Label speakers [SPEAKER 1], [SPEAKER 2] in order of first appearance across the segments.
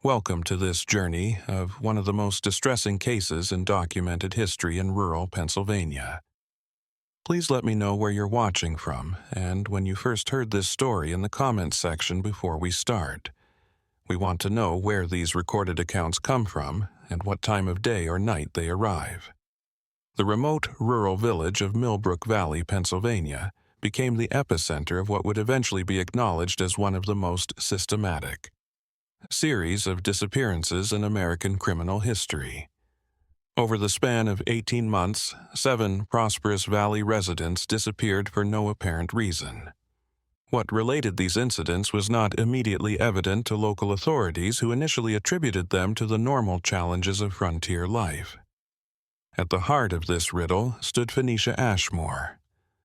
[SPEAKER 1] Welcome to this journey of one of the most distressing cases in documented history in rural Pennsylvania. Please let me know where you're watching from and when you first heard this story in the comments section before we start. We want to know where these recorded accounts come from and what time of day or night they arrive. The remote rural village of Millbrook Valley, Pennsylvania, became the epicenter of what would eventually be acknowledged as one of the most systematic series of disappearances in American criminal history. Over the span of 18 months, 7 prosperous valley residents disappeared for no apparent reason. What related these incidents was not immediately evident to local authorities, who initially attributed them to the normal challenges of frontier life. At the heart of this riddle stood Phoenicia Ashmore,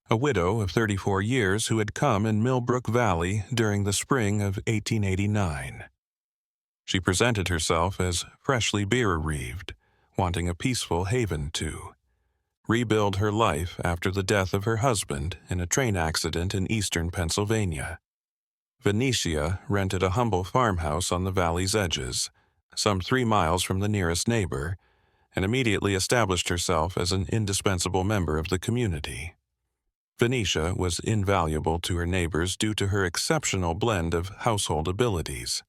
[SPEAKER 1] a widow of 34 years who had come in Millbrook Valley during the spring of 1889. She presented herself as freshly bereaved, wanting a peaceful haven to rebuild her life after the death of her husband in a train accident in eastern Pennsylvania. Phoenicia rented a humble farmhouse on the valley's edges, some 3 miles from the nearest neighbor, and immediately established herself as an indispensable member of the community. Phoenicia was invaluable to her neighbors due to her exceptional blend of household abilities.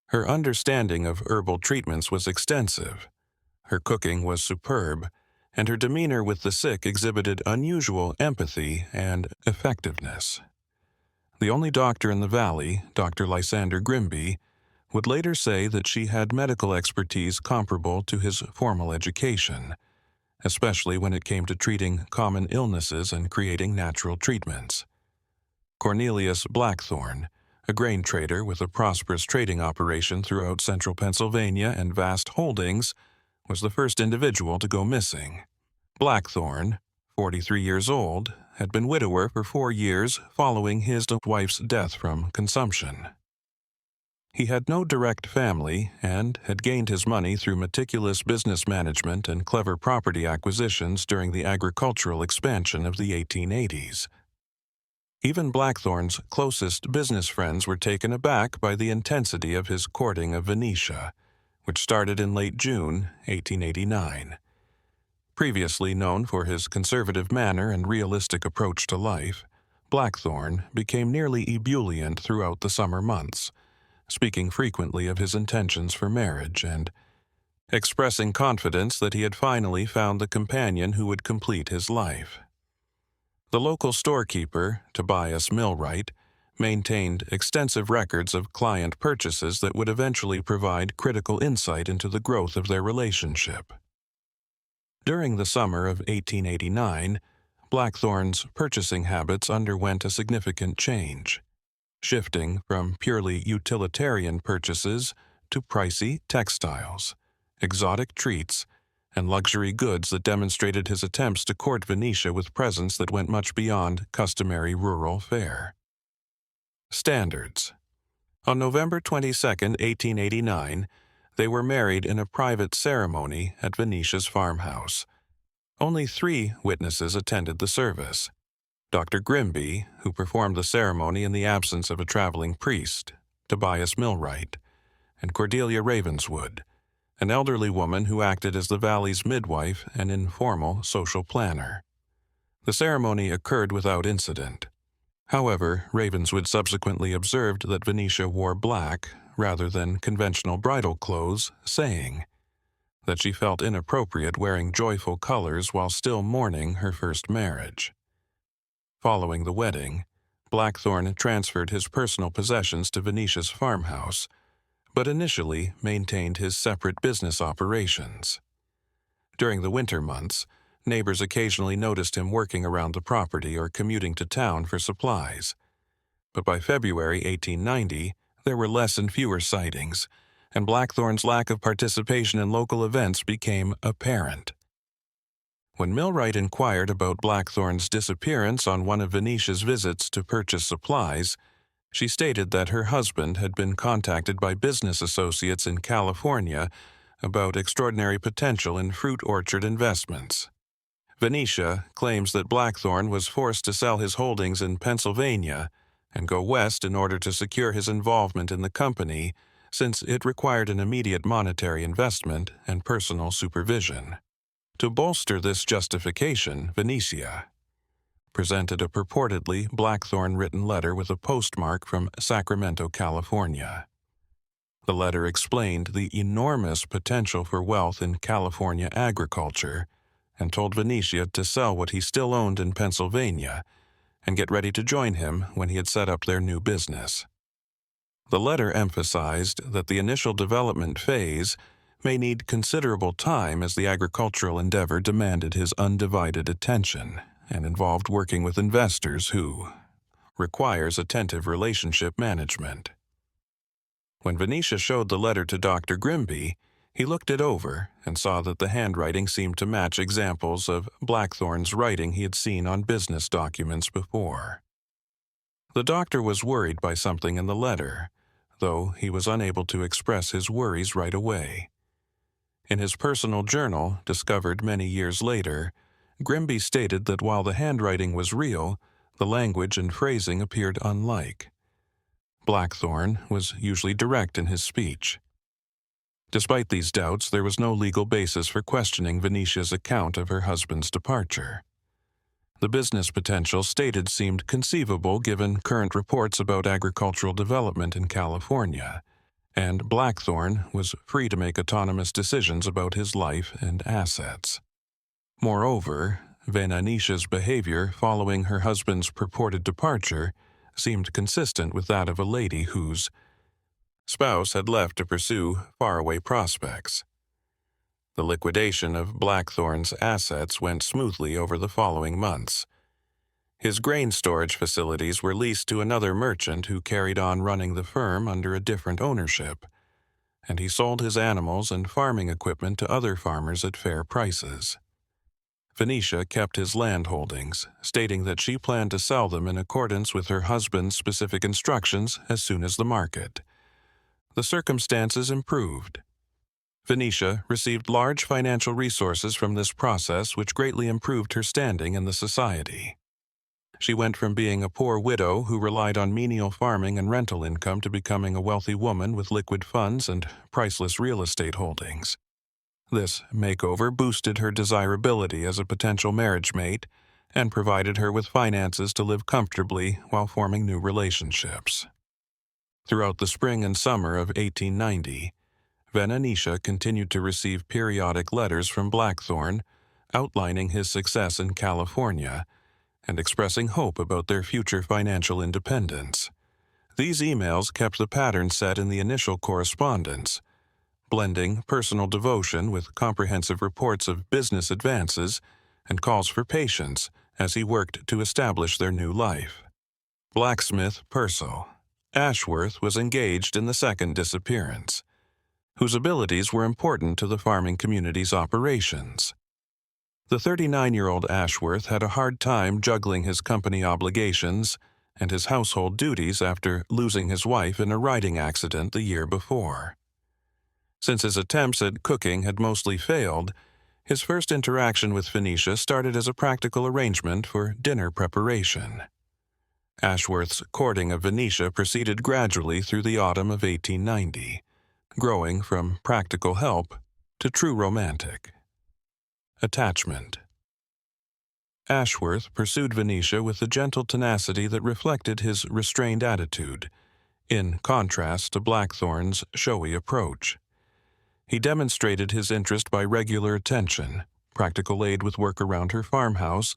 [SPEAKER 1] Her understanding of herbal treatments was extensive, her cooking was superb, and her demeanor with the sick exhibited unusual empathy and effectiveness. The only doctor in the valley, Dr. Lysander Grimby, would later say that she had medical expertise comparable to his formal education, especially when it came to treating common illnesses and creating natural treatments. Cornelius Blackthorne, a grain trader with a prosperous trading operation throughout central Pennsylvania and vast holdings, was the first individual to go missing. Blackthorne, 43 years old, had been widower for 4 years following his wife's death from consumption. He had no direct family and had gained his money through meticulous business management and clever property acquisitions during the agricultural expansion of the 1880s. Even Blackthorne's closest business friends were taken aback by the intensity of his courting of Phoenicia, which started in late June 1889. Previously known for his conservative manner and realistic approach to life, Blackthorne became nearly ebullient throughout the summer months, speaking frequently of his intentions for marriage and expressing confidence that he had finally found the companion who would complete his life. The local storekeeper, Tobias Millwright, maintained extensive records of client purchases that would eventually provide critical insight into the growth of their relationship. During the summer of 1889, Blackthorne's purchasing habits underwent a significant change, shifting from purely utilitarian purchases to pricey textiles, exotic treats, and luxury goods that demonstrated his attempts to court Phoenicia with presents that went much beyond customary rural fare. Standards. On November 22, 1889, they were married in a private ceremony at Phoenicia's farmhouse. Only 3 witnesses attended the service: Dr. Grimby, who performed the ceremony in the absence of a traveling priest, Tobias Millwright, and Cordelia Ravenswood, an elderly woman who acted as the valley's midwife and informal social planner. The ceremony occurred without incident. However, Ravenswood subsequently observed that Phoenicia wore black rather than conventional bridal clothes, saying that she felt inappropriate wearing joyful colors while still mourning her first marriage. Following the wedding, Blackthorne transferred his personal possessions to Phoenicia's farmhouse, but initially maintained his separate business operations. During the winter months, neighbors occasionally noticed him working around the property or commuting to town for supplies. But by February 1890, there were less and fewer sightings, and Blackthorne's lack of participation in local events became apparent. When Millwright inquired about Blackthorne's disappearance on one of Phoenicia's visits to purchase supplies, she stated that her husband had been contacted by business associates in California about extraordinary potential in fruit orchard investments. Phoenicia claims that Blackthorne was forced to sell his holdings in Pennsylvania and go west in order to secure his involvement in the company, since it required an immediate monetary investment and personal supervision. To bolster this justification, Venetia presented a purportedly Blackthorn-written letter with a postmark from Sacramento, California. The letter explained the enormous potential for wealth in California agriculture and told Venetia to sell what he still owned in Pennsylvania and get ready to join him when he had set up their new business. The letter emphasized that the initial development phase may need considerable time as the agricultural endeavor demanded his undivided attention and involved working with investors who requires attentive relationship management. When Venetia showed the letter to Dr. Grimby, he looked it over and saw that the handwriting seemed to match examples of Blackthorn's writing he had seen on business documents before. The doctor was worried by something in the letter, though he was unable to express his worries right away. In his personal journal, discovered many years later, Grimby stated that while the handwriting was real, the language and phrasing appeared unlike. Blackthorn was usually direct in his speech. Despite these doubts, there was no legal basis for questioning Venetia's account of her husband's departure. The business potential stated seemed conceivable given current reports about agricultural development in California, and Blackthorn was free to make autonomous decisions about his life and assets. Moreover, Venetia's behavior following her husband's purported departure seemed consistent with that of a lady whose spouse had left to pursue faraway prospects. The liquidation of Blackthorn's assets went smoothly over the following months. His grain storage facilities were leased to another merchant who carried on running the firm under a different ownership, and he sold his animals and farming equipment to other farmers at fair prices. Venetia kept his land holdings, stating that she planned to sell them in accordance with her husband's specific instructions as soon as the market. The circumstances improved. Venetia received large financial resources from this process, which greatly improved her standing in the society. She went from being a poor widow who relied on menial farming and rental income to becoming a wealthy woman with liquid funds and priceless real estate holdings. This makeover boosted her desirability as a potential marriage mate and provided her with finances to live comfortably while forming new relationships. Throughout the spring and summer of 1890, Venetia continued to receive periodic letters from Blackthorn outlining his success in California and expressing hope about their future financial independence. These emails kept the pattern set in the initial correspondence, blending personal devotion with comprehensive reports of business advances and calls for patience as he worked to establish their new life. Blacksmith Purcell Ashworth was engaged in the second disappearance, whose abilities were important to the farming community's operations. The 39-year-old Ashworth had a hard time juggling his company obligations and his household duties after losing his wife in a riding accident the year before. Since his attempts at cooking had mostly failed, his first interaction with Venetia started as a practical arrangement for dinner preparation. Ashworth's courting of Venetia proceeded gradually through the autumn of 1890, growing from practical help to true romantic. Attachment. Ashworth pursued Venetia with a gentle tenacity that reflected his restrained attitude, in contrast to Blackthorn's showy approach. He demonstrated his interest by regular attention, practical aid with work around her farmhouse,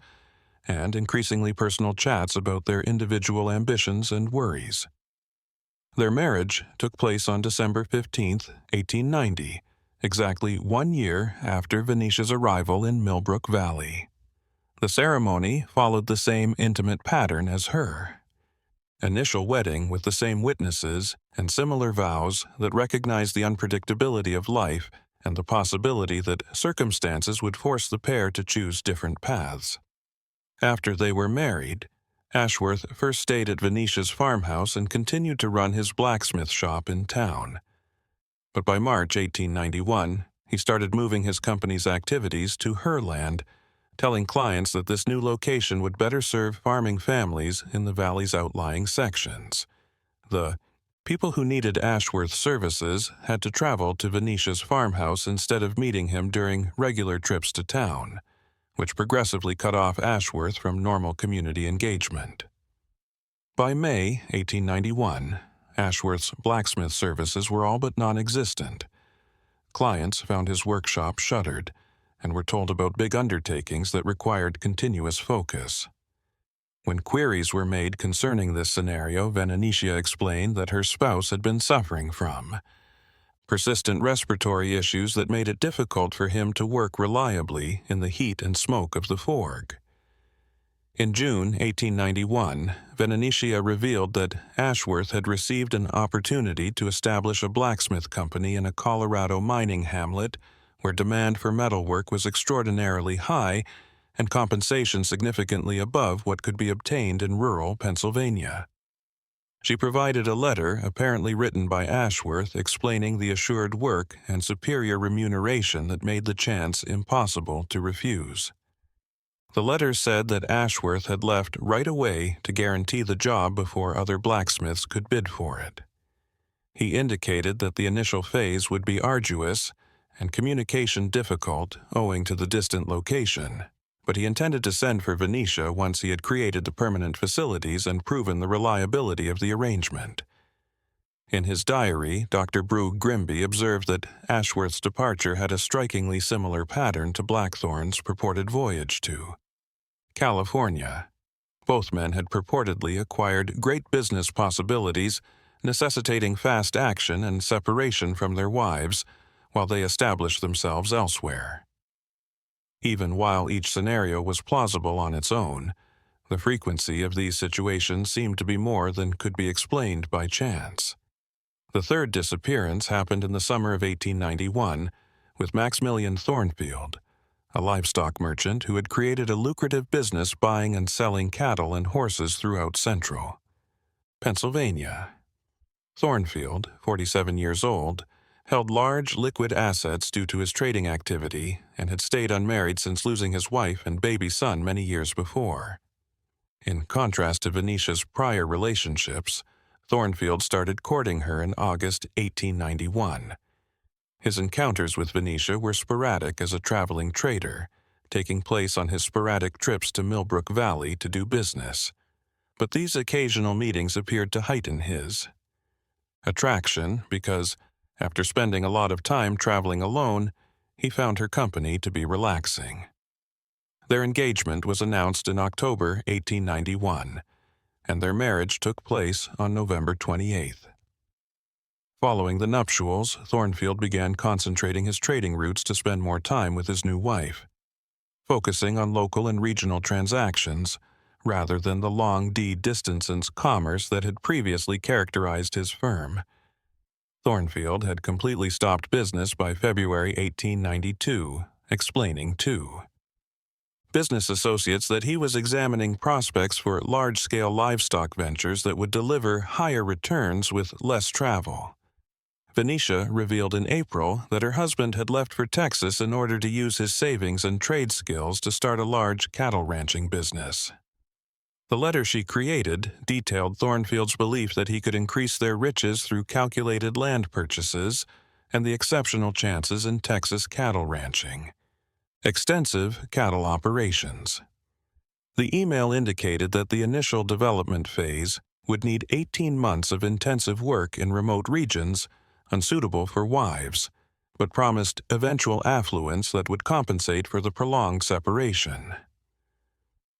[SPEAKER 1] and increasingly personal chats about their individual ambitions and worries. Their marriage took place on December 15, 1890, exactly 1 year after Venetia's arrival in Millbrook Valley. The ceremony followed the same intimate pattern as her initial wedding with the same witnesses and similar vows that recognized the unpredictability of life and the possibility that circumstances would force the pair to choose different paths. After they were married, Ashworth first stayed at Venetia's farmhouse and continued to run his blacksmith shop in town. But by March 1891, he started moving his company's activities to her land, telling clients that this new location would better serve farming families in the valley's outlying sections. The People who needed Ashworth's services had to travel to Venetia's farmhouse instead of meeting him during regular trips to town, which progressively cut off Ashworth from normal community engagement. By May 1891, Ashworth's blacksmith services were all but non-existent. Clients found his workshop shuttered and were told about big undertakings that required continuous focus. When queries were made concerning this scenario, Venetia explained that her spouse had been suffering from persistent respiratory issues that made it difficult for him to work reliably in the heat and smoke of the forge. In June 1891, Venetia revealed that Ashworth had received an opportunity to establish a blacksmith company in a Colorado mining hamlet where demand for metalwork was extraordinarily high and compensation significantly above what could be obtained in rural Pennsylvania. She provided a letter apparently written by Ashworth explaining the assured work and superior remuneration that made the chance impossible to refuse. The letter said that Ashworth had left right away to guarantee the job before other blacksmiths could bid for it. He indicated that the initial phase would be arduous and communication difficult owing to the distant location, but he intended to send for Venetia once he had created the permanent facilities and proven the reliability of the arrangement. In his diary, Dr. Brew Grimby observed that Ashworth's departure had a strikingly similar pattern to Blackthorn's purported voyage to California. Both men had purportedly acquired great business possibilities, necessitating fast action and separation from their wives, while they established themselves elsewhere. Even while each scenario was plausible on its own, the frequency of these situations seemed to be more than could be explained by chance. The third disappearance happened in the summer of 1891 with Maximilian Thornfield, a livestock merchant who had created a lucrative business buying and selling cattle and horses throughout central Pennsylvania. Thornfield, 47 years old, held large liquid assets due to his trading activity and had stayed unmarried since losing his wife and baby son many years before. In contrast to Venetia's prior relationships, Thornfield started courting her in August 1891. His encounters with Venetia were sporadic as a traveling trader, taking place on his sporadic trips to Millbrook Valley to do business. But these occasional meetings appeared to heighten his attraction because, after spending a lot of time traveling alone, he found her company to be relaxing. Their engagement was announced in October 1891, and their marriage took place on November 28th. Following the nuptials, Thornfield began concentrating his trading routes to spend more time with his new wife, focusing on local and regional transactions rather than the long distance commerce that had previously characterized his firm. Thornfield had completely stopped business by February 1892, explaining to business associates that he was examining prospects for large-scale livestock ventures that would deliver higher returns with less travel. Venetia revealed in April that her husband had left for Texas in order to use his savings and trade skills to start a large cattle ranching business. The letter she created detailed Thornfield's belief that he could increase their riches through calculated land purchases and the exceptional chances in Texas cattle ranching. Extensive cattle operations. The email indicated that the initial development phase would need 18 months of intensive work in remote regions unsuitable for wives, but promised eventual affluence that would compensate for the prolonged separation.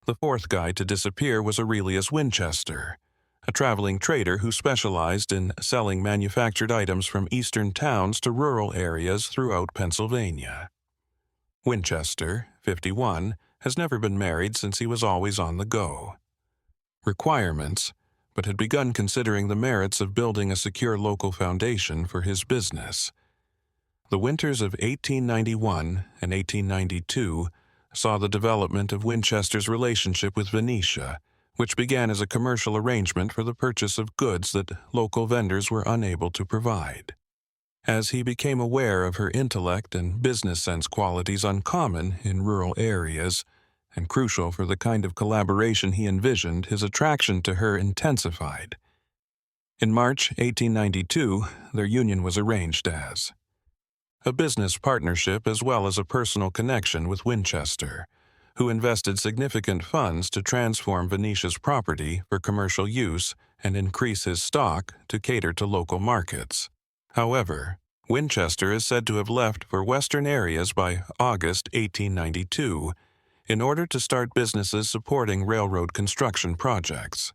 [SPEAKER 1] The fourth guy to disappear was Aurelius Winchester, a traveling trader who specialized in selling manufactured items from eastern towns to rural areas throughout Pennsylvania. Winchester, 51, has never been married since he was always on the go. Requirements, but had begun considering the merits of building a secure local foundation for his business. The winters of 1891 and 1892 saw the development of Winchester's relationship with Venetia, which began as a commercial arrangement for the purchase of goods that local vendors were unable to provide. As he became aware of her intellect and business sense qualities uncommon in rural areas, and crucial for the kind of collaboration he envisioned, his attraction to her intensified. In March 1892, their union was arranged as a business partnership as well as a personal connection with Winchester, who invested significant funds to transform Venetia's property for commercial use and increase his stock to cater to local markets. However, Winchester is said to have left for western areas by August 1892 in order to start businesses supporting railroad construction projects.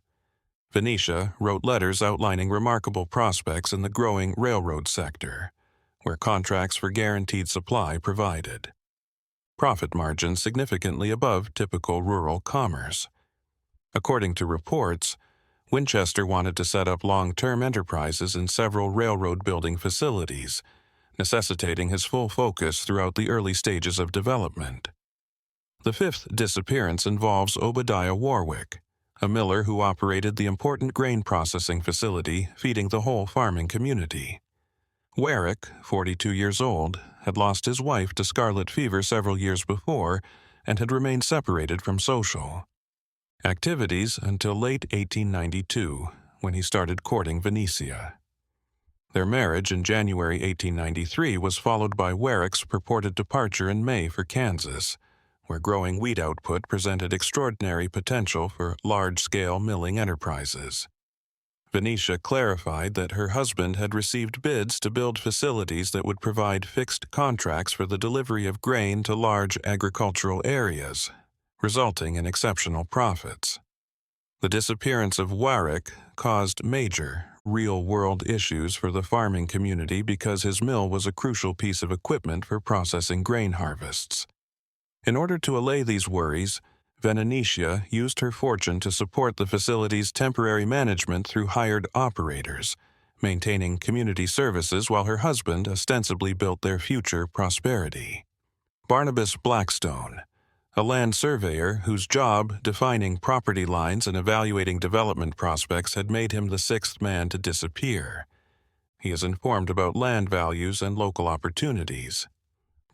[SPEAKER 1] Venetia wrote letters outlining remarkable prospects in the growing railroad sector, where contracts for guaranteed supply provided profit margins significantly above typical rural commerce. According to reports, Winchester wanted to set up long-term enterprises in several railroad building facilities, necessitating his full focus throughout the early stages of development. The fifth disappearance involves Obadiah Warwick, a miller who operated the important grain processing facility feeding the whole farming community. Warwick, 42 years old, had lost his wife to scarlet fever several years before and had remained separated from social activities until late 1892, when he started courting Venetia. Their marriage in January 1893 was followed by Warwick's purported departure in May for Kansas, where growing wheat output presented extraordinary potential for large-scale milling enterprises. Venetia clarified that her husband had received bids to build facilities that would provide fixed contracts for the delivery of grain to large agricultural areas, resulting in exceptional profits. The disappearance of Warwick caused major, real-world issues for the farming community because his mill was a crucial piece of equipment for processing grain harvests. In order to allay these worries, Venetia used her fortune to support the facility's temporary management through hired operators, maintaining community services while her husband ostensibly built their future prosperity. Barnabas Blackstone, a land surveyor whose job defining property lines and evaluating development prospects had made him the sixth man to disappear. He is informed about land values and local opportunities.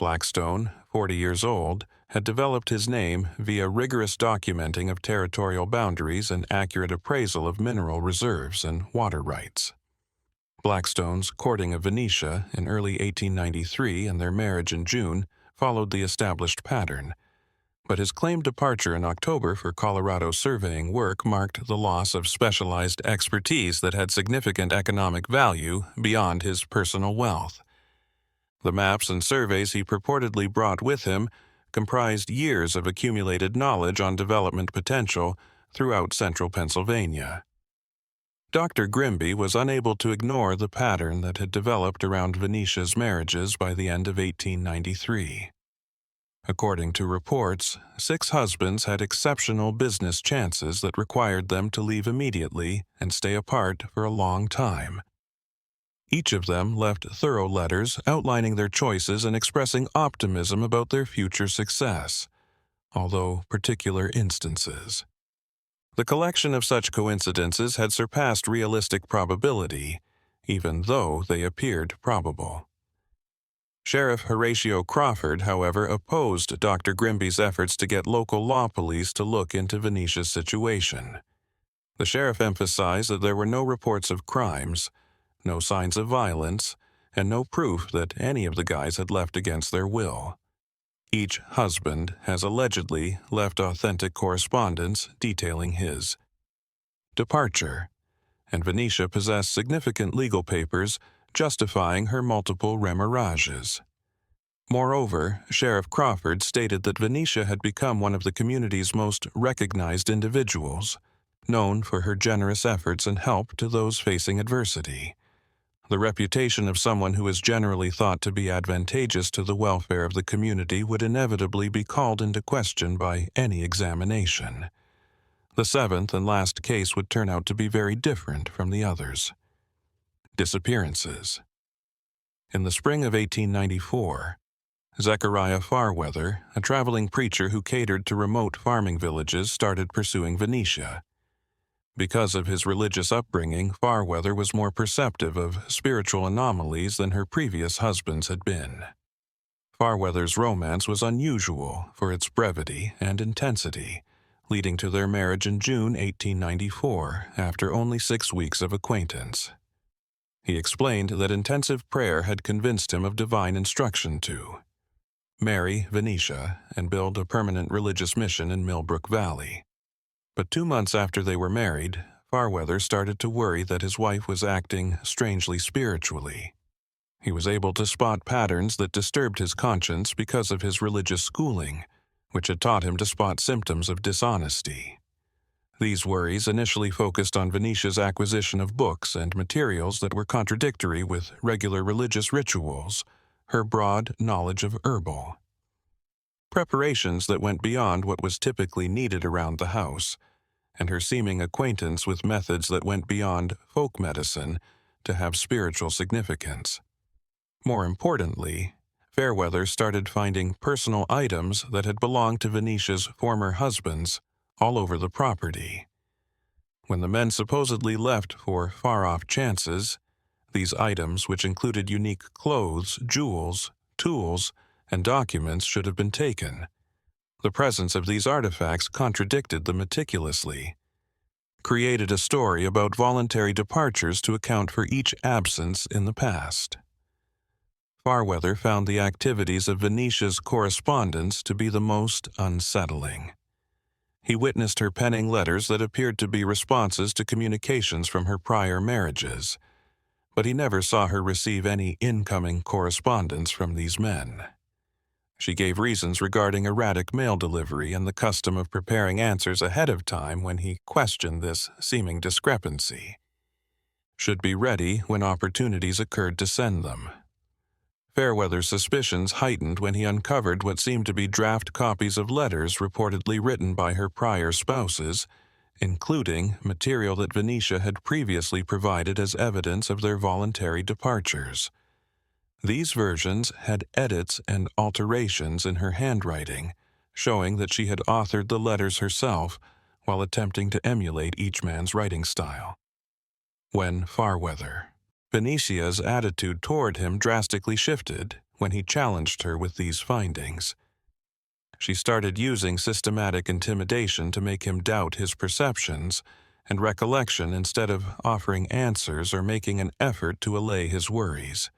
[SPEAKER 1] Blackstone, 40 years old, had developed his name via rigorous documenting of territorial boundaries and accurate appraisal of mineral reserves and water rights. Blackstone's courting of Venetia in early 1893 and their marriage in June followed the established pattern, but his claimed departure in October for Colorado surveying work marked the loss of specialized expertise that had significant economic value beyond his personal wealth. The maps and surveys he purportedly brought with him comprised years of accumulated knowledge on development potential throughout central Pennsylvania. Dr. Grimby was unable to ignore the pattern that had developed around Venetia's marriages by the end of 1893. According to reports, 6 husbands had exceptional business chances that required them to leave immediately and stay apart for a long time. Each of them left thorough letters outlining their choices and expressing optimism about their future success, although particular instances. The collection of such coincidences had surpassed realistic probability, even though they appeared probable. Sheriff Horatio Crawford, however, opposed Dr. Grimby's efforts to get local law police to look into Venetia's situation. The sheriff emphasized that there were no reports of crimes, no signs of violence, and no proof that any of the guys had left against their will. Each husband has allegedly left authentic correspondence detailing his departure, and Venetia possessed significant legal papers justifying her multiple remarriages. Moreover, Sheriff Crawford stated that Venetia had become one of the community's most recognized individuals, known for her generous efforts and help to those facing adversity. The reputation of someone who is generally thought to be advantageous to the welfare of the community would inevitably be called into question by any examination. The 7th and last case would turn out to be very different from the others. Disappearances. In the spring of 1894, Zechariah Farweather, a traveling preacher who catered to remote farming villages, started pursuing Venetia. Because of his religious upbringing, Farweather was more perceptive of spiritual anomalies than her previous husbands had been. Farweather's romance was unusual for its brevity and intensity, leading to their marriage in June 1894 after only 6 weeks of acquaintance. He explained that intensive prayer had convinced him of divine instruction to marry Venetia and build a permanent religious mission in Millbrook Valley. But 2 months after they were married, Farweather started to worry that his wife was acting strangely spiritually. He was able to spot patterns that disturbed his conscience because of his religious schooling, which had taught him to spot symptoms of dishonesty. These worries initially focused on Venetia's acquisition of books and materials that were contradictory with regular religious rituals, her broad knowledge of herbal preparations that went beyond what was typically needed around the house, and her seeming acquaintance with methods that went beyond folk medicine to have spiritual significance. More importantly, Fairweather started finding personal items that had belonged to Venetia's former husbands all over the property. When the men supposedly left for far-off chances, these items, which included unique clothes, jewels, tools, and documents, should have been taken. The presence of these artifacts contradicted them meticulously, created a story about voluntary departures to account for each absence in the past. Farweather found the activities of Venetia's correspondence to be the most unsettling. He witnessed her penning letters that appeared to be responses to communications from her prior marriages, but he never saw her receive any incoming correspondence from these men. She gave reasons regarding erratic mail delivery and the custom of preparing answers ahead of time when he questioned this seeming discrepancy. Should be ready when opportunities occurred to send them. Fairweather's suspicions heightened when he uncovered what seemed to be draft copies of letters reportedly written by her prior spouses, including material that Venetia had previously provided as evidence of their voluntary departures. These versions had edits and alterations in her handwriting, showing that she had authored the letters herself while attempting to emulate each man's writing style. When Farweather. Venetia's attitude toward him drastically shifted when he challenged her with these findings. She started using systematic intimidation to make him doubt his perceptions and recollection instead of offering answers or making an effort to allay his worries.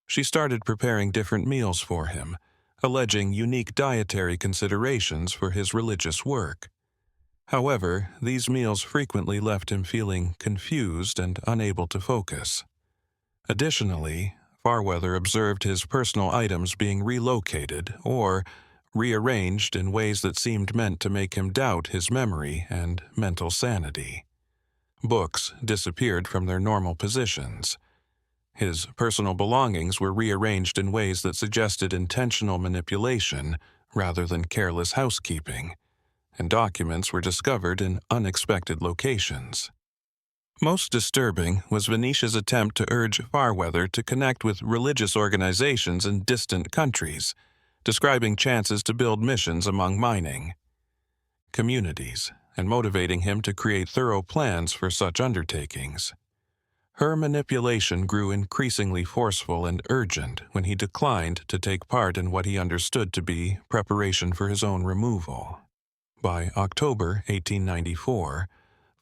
[SPEAKER 1] She started preparing different meals for him, alleging unique dietary considerations for his religious work. However, these meals frequently left him feeling confused and unable to focus. Additionally, Farweather observed his personal items being relocated or rearranged in ways that seemed meant to make him doubt his memory and mental sanity. Books disappeared from their normal positions. His personal belongings were rearranged in ways that suggested intentional manipulation rather than careless housekeeping, and documents were discovered in unexpected locations. Most disturbing was Venetia's attempt to urge Farweather to connect with religious organizations in distant countries, describing chances to build missions among mining communities and motivating him to create thorough plans for such undertakings. Her manipulation grew increasingly forceful and urgent when he declined to take part in what he understood to be preparation for his own removal. By October 1894,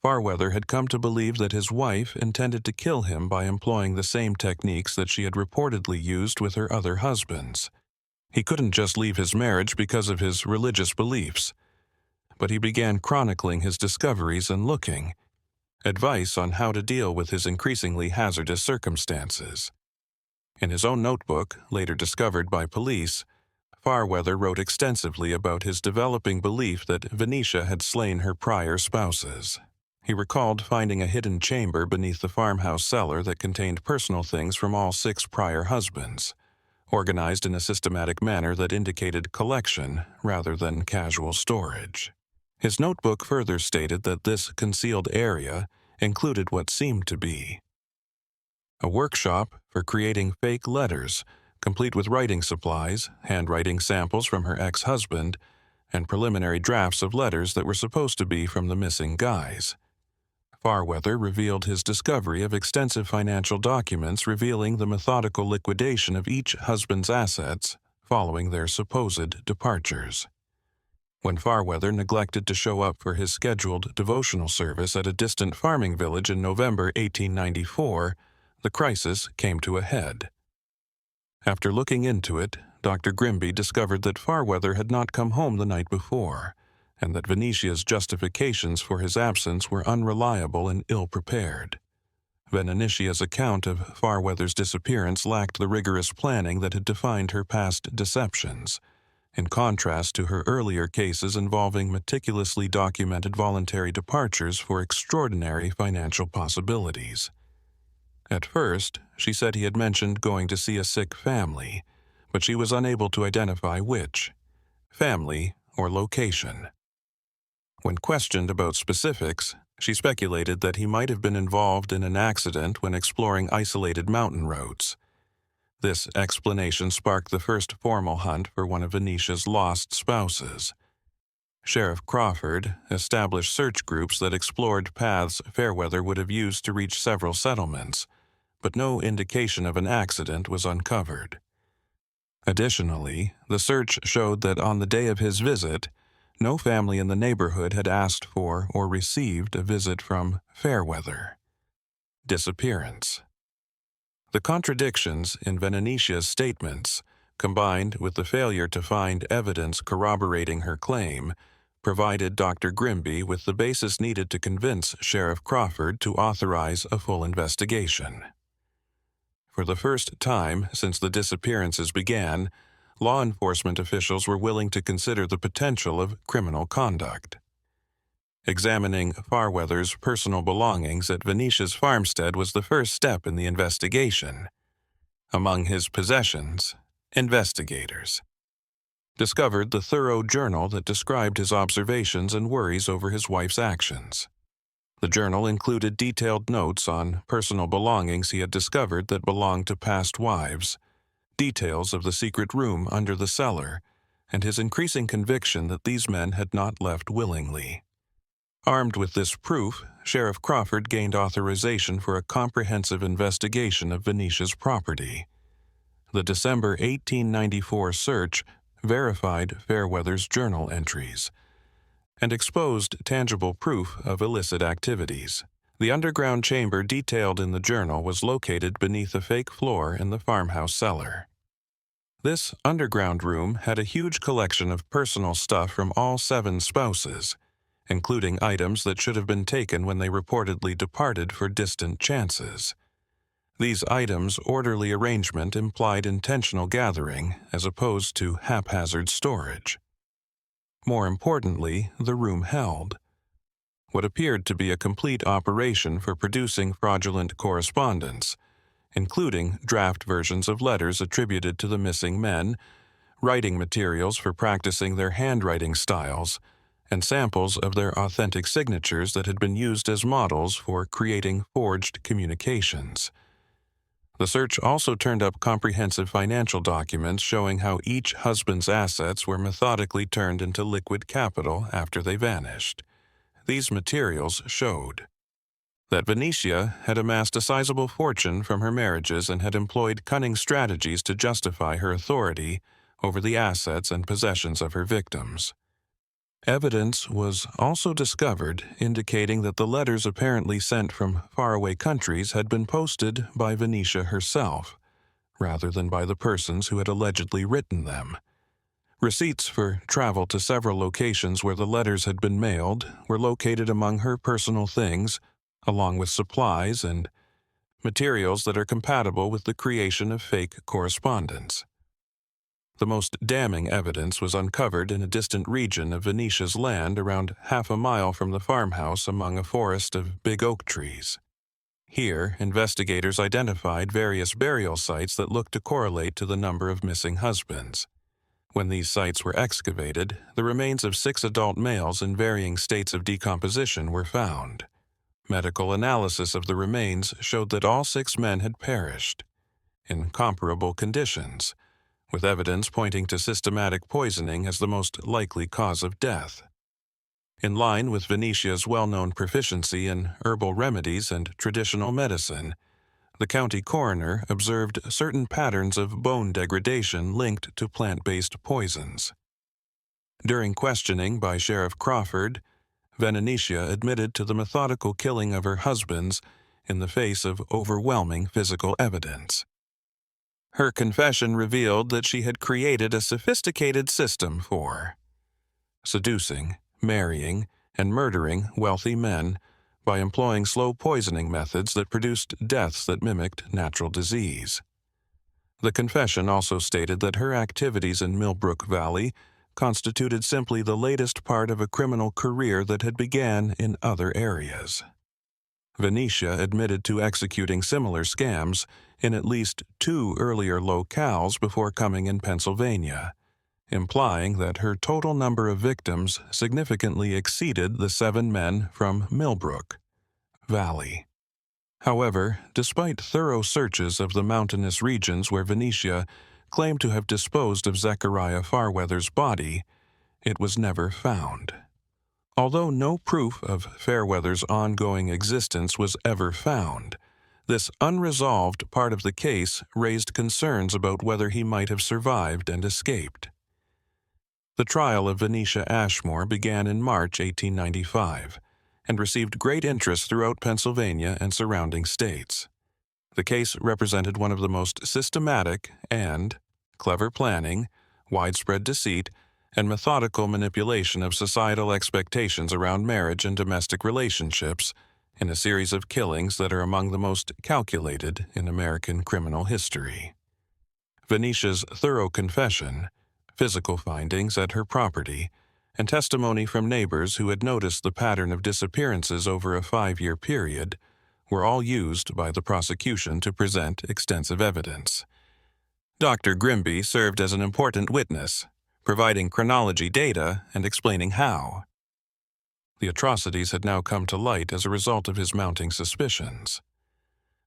[SPEAKER 1] Farweather had come to believe that his wife intended to kill him by employing the same techniques that she had reportedly used with her other husbands. He couldn't just leave his marriage because of his religious beliefs, but he began chronicling his discoveries and looking advice on how to deal with his increasingly hazardous circumstances. In his own notebook, later discovered by police, Farweather wrote extensively about his developing belief that Venetia had slain her prior spouses. He recalled finding a hidden chamber beneath the farmhouse cellar that contained personal things from all 6 prior husbands, organized in a systematic manner that indicated collection rather than casual storage. His notebook further stated that this concealed area included what seemed to be a workshop for creating fake letters, complete with writing supplies, handwriting samples from her ex-husband, and preliminary drafts of letters that were supposed to be from the missing guys. Farweather revealed his discovery of extensive financial documents revealing the methodical liquidation of each husband's assets following their supposed departures. When Farweather neglected to show up for his scheduled devotional service at a distant farming village in November 1894, the crisis came to a head. After looking into it, Dr. Grimby discovered that Farweather had not come home the night before, and that Venetia's justifications for his absence were unreliable and ill-prepared. Venetia's account of Farweather's disappearance lacked the rigorous planning that had defined her past deceptions, in contrast to her earlier cases involving meticulously documented voluntary departures for extraordinary financial possibilities. At first, she said he had mentioned going to see a sick family, but she was unable to identify which, family or location. When questioned about specifics, she speculated that he might have been involved in an accident when exploring isolated mountain roads. This explanation sparked the first formal hunt for one of Venetia's lost spouses. Sheriff Crawford established search groups that explored paths Fairweather would have used to reach several settlements, but no indication of an accident was uncovered. Additionally, the search showed that on the day of his visit, no family in the neighborhood had asked for or received a visit from Fairweather. Disappearance. The contradictions in Venetia's statements, combined with the failure to find evidence corroborating her claim, provided Dr. Grimby with the basis needed to convince Sheriff Crawford to authorize a full investigation. For the first time since the disappearances began, law enforcement officials were willing to consider the potential of criminal conduct. Examining Farweather's personal belongings at Venetia's farmstead was the first step in the investigation. Among his possessions, investigators discovered the thorough journal that described his observations and worries over his wife's actions. The journal included detailed notes on personal belongings he had discovered that belonged to past wives, details of the secret room under the cellar, and his increasing conviction that these men had not left willingly. Armed with this proof, Sheriff Crawford gained authorization for a comprehensive investigation of Venetia's property. The December 1894 search verified Fairweather's journal entries and exposed tangible proof of illicit activities. The underground chamber detailed in the journal was located beneath a fake floor in the farmhouse cellar. This underground room had a huge collection of personal stuff from all 7 spouses, including items that should have been taken when they reportedly departed for distant chances. These items' orderly arrangement implied intentional gathering as opposed to haphazard storage. More importantly, the room held what appeared to be a complete operation for producing fraudulent correspondence, including draft versions of letters attributed to the missing men, writing materials for practicing their handwriting styles, and samples of their authentic signatures that had been used as models for creating forged communications. The search also turned up comprehensive financial documents showing how each husband's assets were methodically turned into liquid capital after they vanished. These materials showed that Venetia had amassed a sizable fortune from her marriages and had employed cunning strategies to justify her authority over the assets and possessions of her victims. Evidence was also discovered indicating that the letters apparently sent from faraway countries had been posted by Venetia herself, rather than by the persons who had allegedly written them. Receipts for travel to several locations where the letters had been mailed were located among her personal things, along with supplies and materials that are compatible with the creation of fake correspondence. The most damning evidence was uncovered in a distant region of Venetia's land around half a mile from the farmhouse among a forest of big oak trees. Here, investigators identified various burial sites that looked to correlate to the number of missing husbands. When these sites were excavated, the remains of 6 adult males in varying states of decomposition were found. Medical analysis of the remains showed that all 6 men had perished in comparable conditions, with evidence pointing to systematic poisoning as the most likely cause of death. In line with Venetia's well-known proficiency in herbal remedies and traditional medicine, the county coroner observed certain patterns of bone degradation linked to plant-based poisons. During questioning by Sheriff Crawford, Venetia admitted to the methodical killing of her husbands in the face of overwhelming physical evidence. Her confession revealed that she had created a sophisticated system for seducing, marrying, and murdering wealthy men by employing slow poisoning methods that produced deaths that mimicked natural disease. The confession also stated that her activities in Millbrook Valley constituted simply the latest part of a criminal career that had begun in other areas. Venetia admitted to executing similar scams in at least 2 earlier locales before coming in Pennsylvania, implying that her total number of victims significantly exceeded the 7 men from Millbrook Valley. However, despite thorough searches of the mountainous regions where Venetia claimed to have disposed of Zechariah Fairweather's body, it was never found. Although no proof of Fairweather's ongoing existence was ever found, this unresolved part of the case raised concerns about whether he might have survived and escaped. The trial of Venetia Ashmore began in March 1895 and received great interest throughout Pennsylvania and surrounding states. The case represented one of the most systematic and clever planning, widespread deceit, and methodical manipulation of societal expectations around marriage and domestic relationships in a series of killings that are among the most calculated in American criminal history. Venetia's thorough confession, physical findings at her property, and testimony from neighbors who had noticed the pattern of disappearances over a 5-year period were all used by the prosecution to present extensive evidence. Dr. Grimby served as an important witness, providing chronology data and explaining how. The atrocities had now come to light as a result of his mounting suspicions.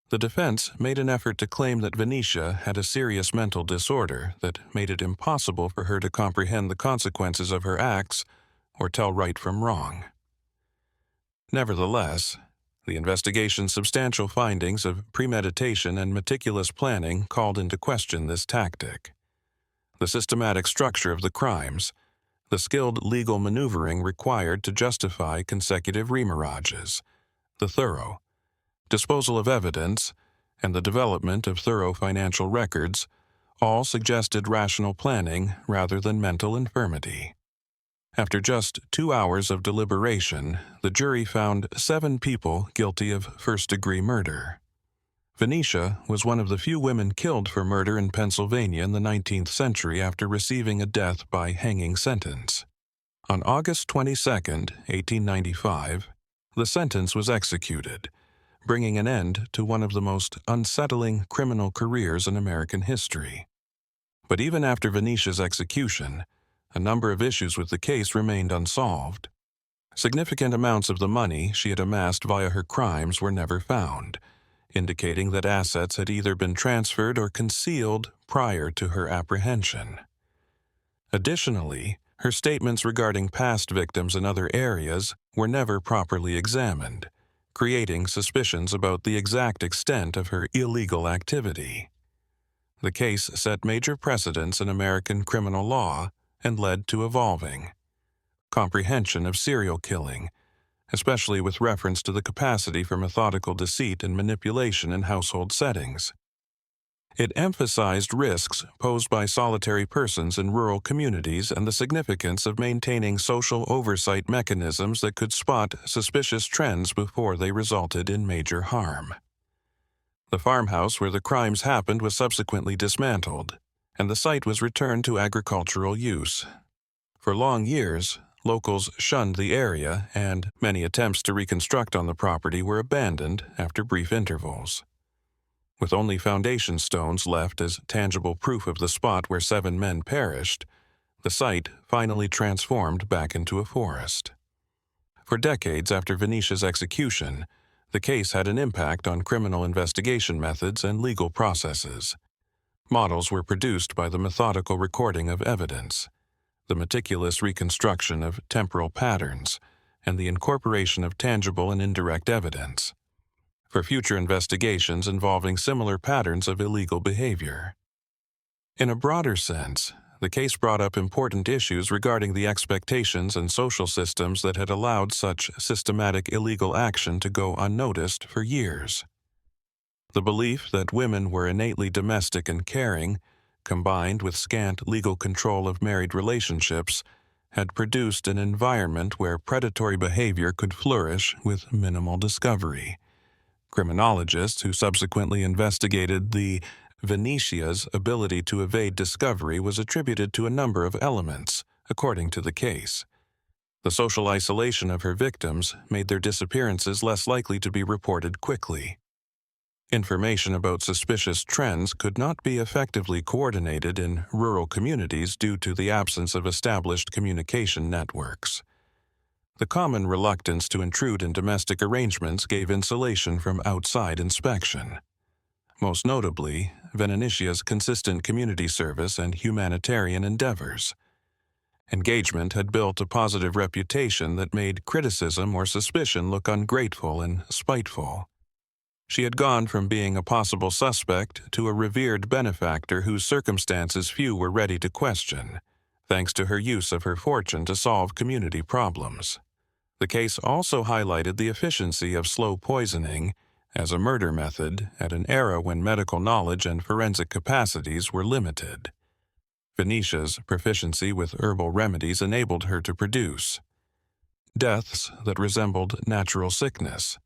[SPEAKER 1] The defense made an effort to claim that Venetia had a serious mental disorder that made it impossible for her to comprehend the consequences of her acts or tell right from wrong. Nevertheless, the investigation's substantial findings of premeditation and meticulous planning called into question this tactic. The systematic structure of the crimes, the skilled legal maneuvering required to justify consecutive remorrages, the thorough disposal of evidence, and the development of thorough financial records all suggested rational planning rather than mental infirmity. After just 2 hours of deliberation, the jury found 7 people guilty of first-degree murder. Venetia was one of the few women killed for murder in Pennsylvania in the 19th century after receiving a death by hanging sentence. On August 22, 1895, the sentence was executed, bringing an end to one of the most unsettling criminal careers in American history. But even after Venetia's execution, a number of issues with the case remained unsolved. Significant amounts of the money she had amassed via her crimes were never found, indicating that assets had either been transferred or concealed prior to her apprehension. Additionally, her statements regarding past victims in other areas were never properly examined, creating suspicions about the exact extent of her illegal activity. The case set major precedents in American criminal law and led to evolving comprehension of serial killing, especially with reference to the capacity for methodical deceit and manipulation in household settings. It emphasized risks posed by solitary persons in rural communities and the significance of maintaining social oversight mechanisms that could spot suspicious trends before they resulted in major harm. The farmhouse where the crimes happened was subsequently dismantled, and the site was returned to agricultural use. For long years, locals shunned the area, and many attempts to reconstruct on the property were abandoned after brief intervals. With only foundation stones left as tangible proof of the spot where 7 men perished, the site finally transformed back into a forest. For decades after Venetia's execution, the case had an impact on criminal investigation methods and legal processes. Models were produced by the methodical recording of evidence, the meticulous reconstruction of temporal patterns, and the incorporation of tangible and indirect evidence for future investigations involving similar patterns of illegal behavior. In a broader sense, the case brought up important issues regarding the expectations and social systems that had allowed such systematic illegal action to go unnoticed for years. The belief that women were innately domestic and caring, combined with scant legal control of married relationships, had produced an environment where predatory behavior could flourish with minimal discovery. Criminologists who subsequently investigated the Venetia's ability to evade discovery was attributed to a number of elements, according to the case. The social isolation of her victims made their disappearances less likely to be reported quickly. Information about suspicious trends could not be effectively coordinated in rural communities due to the absence of established communication networks. The common reluctance to intrude in domestic arrangements gave insulation from outside inspection. Most notably, Venetia's consistent community service and humanitarian endeavors. Engagement had built a positive reputation that made criticism or suspicion look ungrateful and spiteful. She had gone from being a possible suspect to a revered benefactor whose circumstances few were ready to question, thanks to her use of her fortune to solve community problems. The case also highlighted the efficiency of slow poisoning as a murder method at an era when medical knowledge and forensic capacities were limited. Venetia's proficiency with herbal remedies enabled her to produce deaths that resembled natural sickness,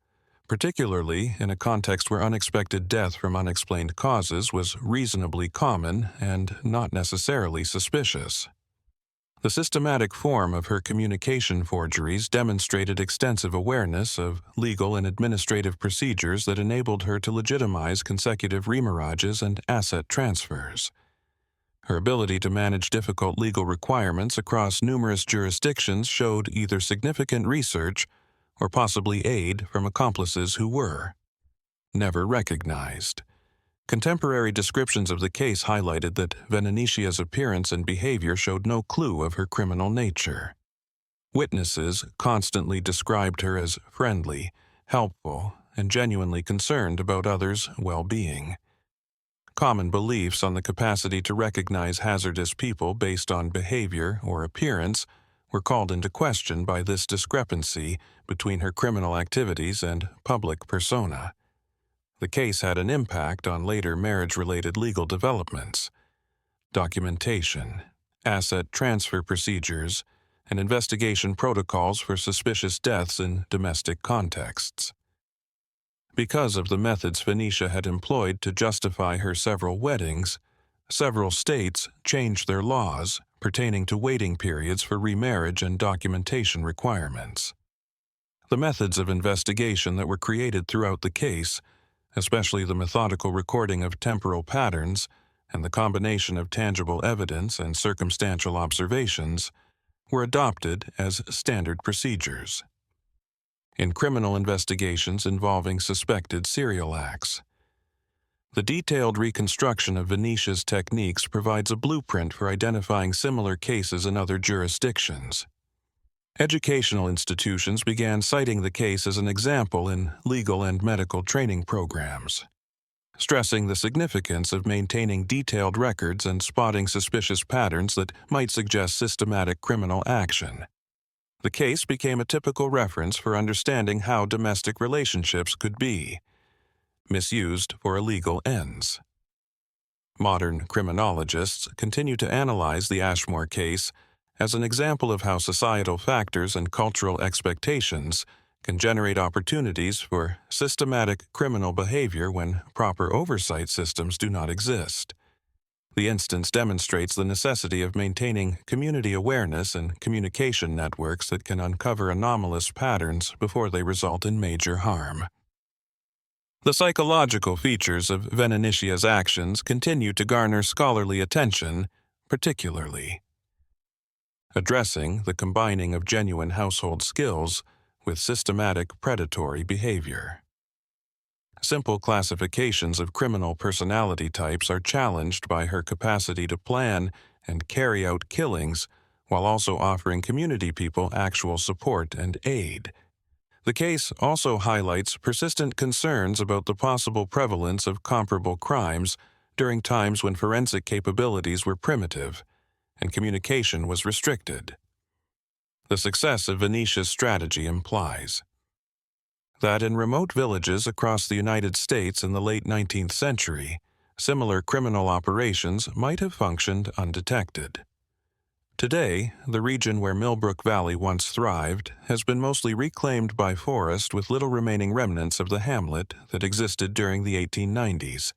[SPEAKER 1] particularly in a context where unexpected death from unexplained causes was reasonably common and not necessarily suspicious. The systematic form of her communication forgeries demonstrated extensive awareness of legal and administrative procedures that enabled her to legitimize consecutive remortgages and asset transfers. Her ability to manage difficult legal requirements across numerous jurisdictions showed either significant research or possibly aid from accomplices who were never recognized. Contemporary descriptions of the case highlighted that Venetia's appearance and behavior showed no clue of her criminal nature. Witnesses constantly described her as friendly, helpful, and genuinely concerned about others' well-being. Common beliefs on the capacity to recognize hazardous people based on behavior or appearance were called into question by this discrepancy between her criminal activities and public persona. The case had an impact on later marriage-related legal developments. Documentation, asset transfer procedures, and investigation protocols for suspicious deaths in domestic contexts. Because of the methods Venetia had employed to justify her several weddings, several states changed their laws pertaining to waiting periods for remarriage and documentation requirements. The methods of investigation that were created throughout the case, especially the methodical recording of temporal patterns and the combination of tangible evidence and circumstantial observations, were adopted as standard procedures. In criminal investigations involving suspected serial acts, the detailed reconstruction of Venetia's techniques provides a blueprint for identifying similar cases in other jurisdictions. Educational institutions began citing the case as an example in legal and medical training programs, stressing the significance of maintaining detailed records and spotting suspicious patterns that might suggest systematic criminal action. The case became a typical reference for understanding how domestic relationships could be misused for illegal ends. Modern criminologists continue to analyze the Ashmore case as an example of how societal factors and cultural expectations can generate opportunities for systematic criminal behavior when proper oversight systems do not exist. The instance demonstrates the necessity of maintaining community awareness and communication networks that can uncover anomalous patterns before they result in major harm. The psychological features of Venetia's actions continue to garner scholarly attention, particularly addressing the combining of genuine household skills with systematic predatory behavior. Simple classifications of criminal personality types are challenged by her capacity to plan and carry out killings while also offering community people actual support and aid. The case also highlights persistent concerns about the possible prevalence of comparable crimes during times when forensic capabilities were primitive and communication was restricted. The success of Venetia's strategy implies that in remote villages across the United States in the late 19th century, similar criminal operations might have functioned undetected. Today, the region where Millbrook Valley once thrived has been mostly reclaimed by forest with little remaining remnants of the hamlet that existed during the 1890s.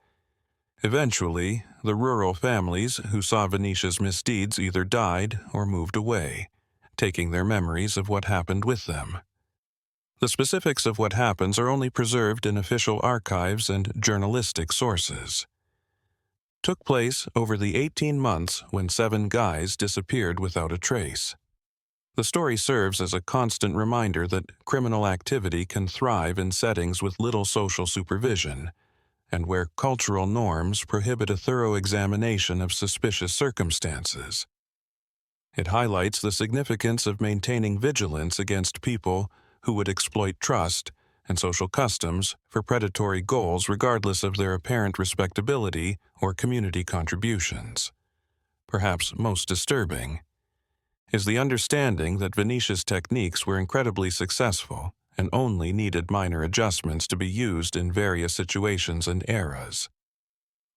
[SPEAKER 1] Eventually, the rural families who saw Venetia's misdeeds either died or moved away, taking their memories of what happened with them. The specifics of what happens are only preserved in official archives and journalistic sources. Took place over the 18 months when 7 guys disappeared without a trace. The story serves as a constant reminder that criminal activity can thrive in settings with little social supervision, and where cultural norms prohibit a thorough examination of suspicious circumstances. It highlights the significance of maintaining vigilance against people who would exploit trust and social customs for predatory goals regardless of their apparent respectability or community contributions. Perhaps most disturbing is the understanding that Venetia's techniques were incredibly successful and only needed minor adjustments to be used in various situations and eras.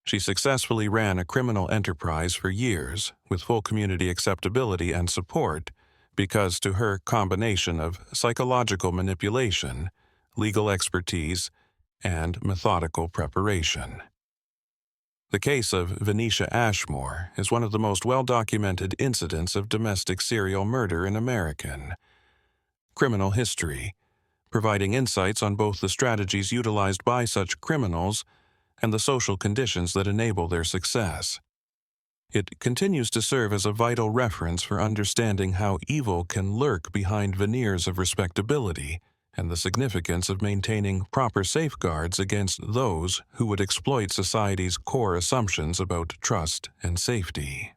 [SPEAKER 1] She successfully ran a criminal enterprise for years with full community acceptability and support because to her combination of psychological manipulation, legal expertise, and methodical preparation. The case of Venetia Ashmore is one of the most well-documented incidents of domestic serial murder in American criminal history, providing insights on both the strategies utilized by such criminals and the social conditions that enable their success. It continues to serve as a vital reference for understanding how evil can lurk behind veneers of respectability and the significance of maintaining proper safeguards against those who would exploit society's core assumptions about trust and safety.